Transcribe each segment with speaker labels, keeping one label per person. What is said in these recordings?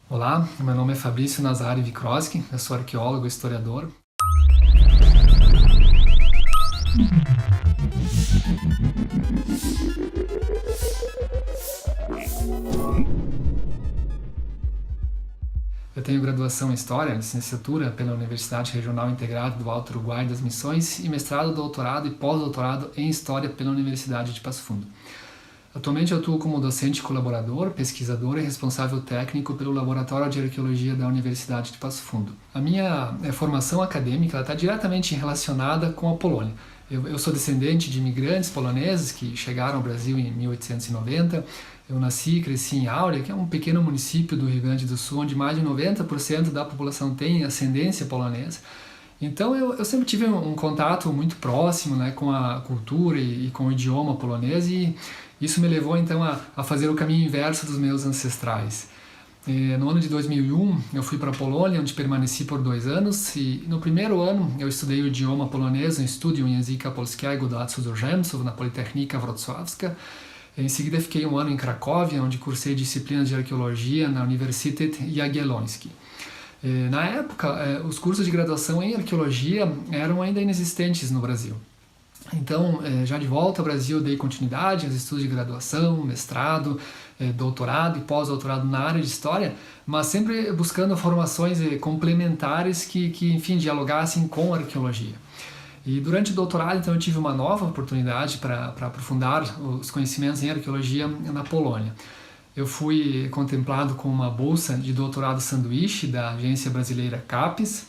Speaker 1: Olá, meu nome é Fabrício Nazari Wikroski, eu sou arqueólogo e historiador. Eu tenho graduação em História, licenciatura pela Universidade Regional Integrada do Alto Uruguai das Missões e mestrado, doutorado e pós-doutorado em História pela Universidade de Passo Fundo. Atualmente eu atuo como docente colaborador, pesquisador e responsável técnico pelo Laboratório de Arqueologia da Universidade de Passo Fundo. A minha formação acadêmica está diretamente relacionada com a Polônia. Eu sou descendente de imigrantes poloneses que chegaram ao Brasil em 1890. Eu nasci e cresci em Áurea, que é um pequeno município do Rio Grande do Sul, onde mais de 90% da população tem ascendência polonesa. Então eu sempre tive um contato muito próximo, né, com a cultura e com o idioma polonês, e isso me levou então a fazer o caminho inverso dos meus ancestrais. No ano de 2001 eu fui para a Polônia, onde permaneci por 2 anos, e no primeiro ano eu estudei o idioma polonês no Studium Języka Polskiego dla Cudzoziemców na Politechnika Wrocławska. Em seguida fiquei um ano em Cracóvia, onde cursei disciplinas de arqueologia na Uniwersytet Jagielloński. Na época, os cursos de graduação em arqueologia eram ainda inexistentes no Brasil. Então, já de volta ao Brasil, dei continuidade aos estudos de graduação, mestrado, doutorado e pós-doutorado na área de História, mas sempre buscando formações complementares que enfim, dialogassem com a arqueologia. E durante o doutorado, então, eu tive uma nova oportunidade para aprofundar os conhecimentos em arqueologia na Polônia. Eu fui contemplado com uma bolsa de doutorado sanduíche da agência brasileira CAPES.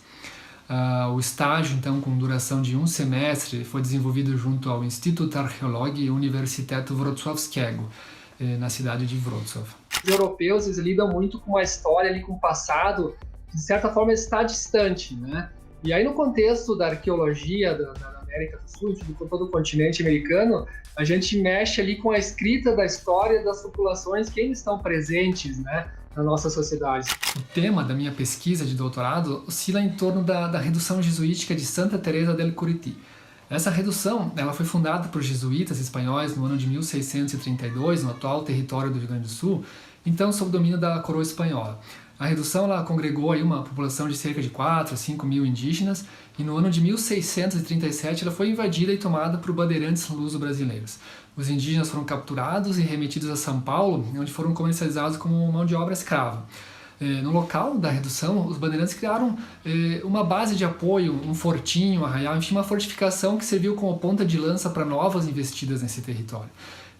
Speaker 1: O estágio, então, com duração de 1 semestre, foi desenvolvido junto ao Instytut Archeologii Uniwersytetu Wrocławskiego, na cidade de Wrocław.
Speaker 2: Os europeus, eles lidam muito com a história, ali, com o passado, que de certa forma está distante, né? E aí, no contexto da arqueologia da América do Sul, de todo o continente americano, a gente mexe ali com a escrita da história das populações que ainda estão presentes, né, na nossa sociedade.
Speaker 1: O tema da minha pesquisa de doutorado oscila em torno da redução jesuítica de Santa Teresa del Curiti. Essa redução ela foi fundada por jesuítas espanhóis no ano de 1632, no atual território do Rio Grande do Sul, então sob o domínio da coroa espanhola. A redução ela congregou aí uma população de cerca de 4 a 5 mil indígenas, e no ano de 1637 ela foi invadida e tomada por bandeirantes luso-brasileiros. Os indígenas foram capturados e remetidos a São Paulo, onde foram comercializados como mão de obra escrava. No local da redução, os bandeirantes criaram uma base de apoio, um fortinho, um arraial, enfim, uma fortificação que serviu como ponta de lança para novas investidas nesse território.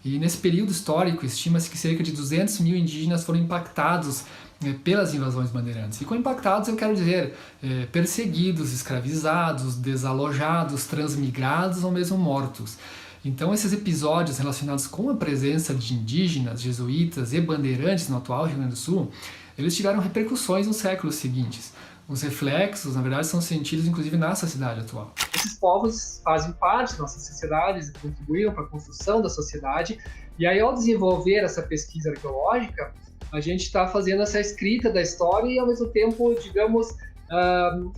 Speaker 1: E nesse período histórico, estima-se que cerca de 200 mil indígenas foram impactados pelas invasões bandeirantes. E com impactados eu quero dizer perseguidos, escravizados, desalojados, transmigrados ou mesmo mortos. Então esses episódios relacionados com a presença de indígenas, jesuítas e bandeirantes no atual Rio Grande do Sul, eles tiveram repercussões nos séculos seguintes. Os reflexos, na verdade, são sentidos inclusive na sociedade atual.
Speaker 2: Esses povos fazem parte das nossas sociedades, contribuíram para a construção da sociedade, e aí ao desenvolver essa pesquisa arqueológica, a gente está fazendo essa escrita da história e ao mesmo tempo, digamos,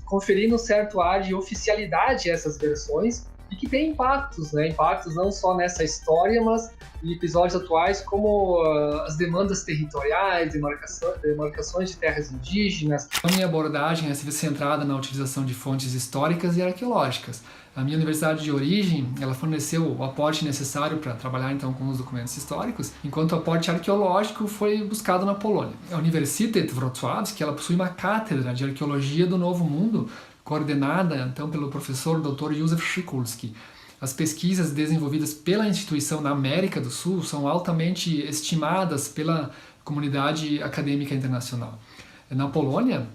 Speaker 2: conferindo um certo ar de oficialidade a essas versões, e que tem impactos, né? Impactos não só nessa história, mas em episódios atuais como as demandas territoriais, demarcações de terras indígenas.
Speaker 1: A minha abordagem é centrada na utilização de fontes históricas e arqueológicas. A minha universidade de origem, ela forneceu o aporte necessário para trabalhar então com os documentos históricos, enquanto o aporte arqueológico foi buscado na Polônia. A Uniwersytet Wrocławski, ela possui uma cátedra de arqueologia do Novo Mundo, coordenada então pelo professor Dr. Józef Sikulski. As pesquisas desenvolvidas pela instituição na América do Sul são altamente estimadas pela comunidade acadêmica internacional. Na Polônia,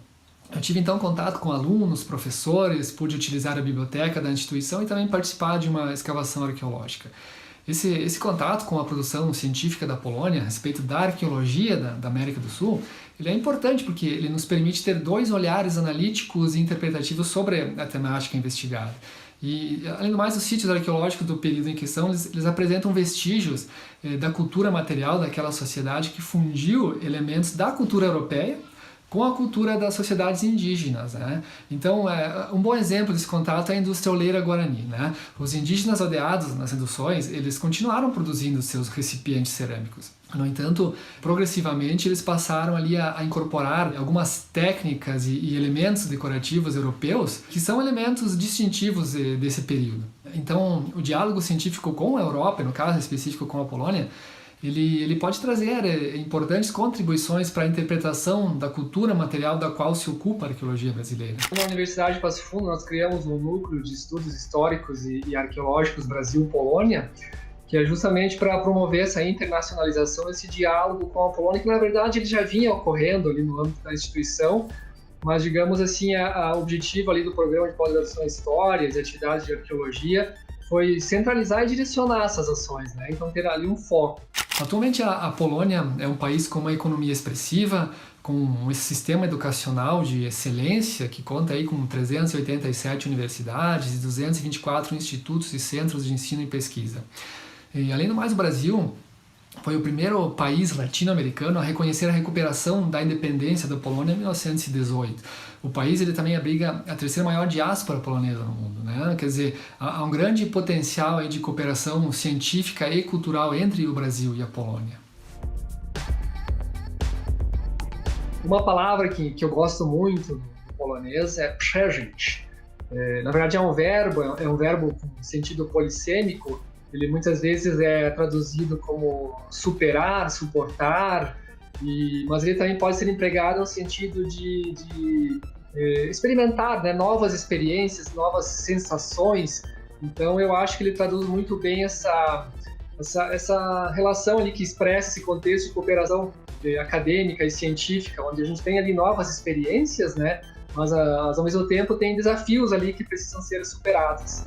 Speaker 1: eu tive então contato com alunos, professores, pude utilizar a biblioteca da instituição e também participar de uma escavação arqueológica. Esse contato com a produção científica da Polônia a respeito da arqueologia da América do Sul, ele é importante porque ele nos permite ter 2 olhares analíticos e interpretativos sobre a temática investigada. E, além do mais, os sítios arqueológicos do período em questão, eles apresentam vestígios da cultura material daquela sociedade que fundiu elementos da cultura europeia com a cultura das sociedades indígenas, né? Então, um bom exemplo desse contato é a indústria oleira guarani, né? Os indígenas aldeados nas reduções, eles continuaram produzindo seus recipientes cerâmicos. No entanto, progressivamente eles passaram ali a incorporar algumas técnicas e elementos decorativos europeus que são elementos distintivos desse período. Então, o diálogo científico com a Europa, no caso específico com a Polônia, ele pode trazer importantes contribuições para a interpretação da cultura material da qual se ocupa a arqueologia brasileira.
Speaker 2: Na Universidade de Passo Fundo, nós criamos um núcleo de estudos históricos e arqueológicos Brasil-Polônia, que é justamente para promover essa internacionalização, esse diálogo com a Polônia, que na verdade ele já vinha ocorrendo ali no âmbito da instituição, mas digamos assim, o objetivo ali do programa de pós-graduação em Histórias e atividades de arqueologia foi centralizar e direcionar essas ações, né? Então ter ali um foco.
Speaker 1: Atualmente a Polônia é um país com uma economia expressiva, com esse sistema educacional de excelência que conta aí com 387 universidades e 224 institutos e centros de ensino e pesquisa. E além do mais, o Brasil foi o primeiro país latino-americano a reconhecer a recuperação da independência da Polônia em 1918. O país ele também abriga a terceira maior diáspora polonesa no mundo, né? Quer dizer, há um grande potencial aí de cooperação científica e cultural entre o Brasil e a Polônia.
Speaker 2: Uma palavra que eu gosto muito no polonês é przeżyć. Na verdade é um verbo com sentido polissêmico. Ele muitas vezes é traduzido como superar, suportar, mas ele também pode ser empregado no sentido de experimentar, né, novas experiências, novas sensações. Então eu acho que ele traduz muito bem essa relação ali que expressa esse contexto de cooperação acadêmica e científica, onde a gente tem ali novas experiências, né, mas ao mesmo tempo tem desafios ali que precisam ser superados.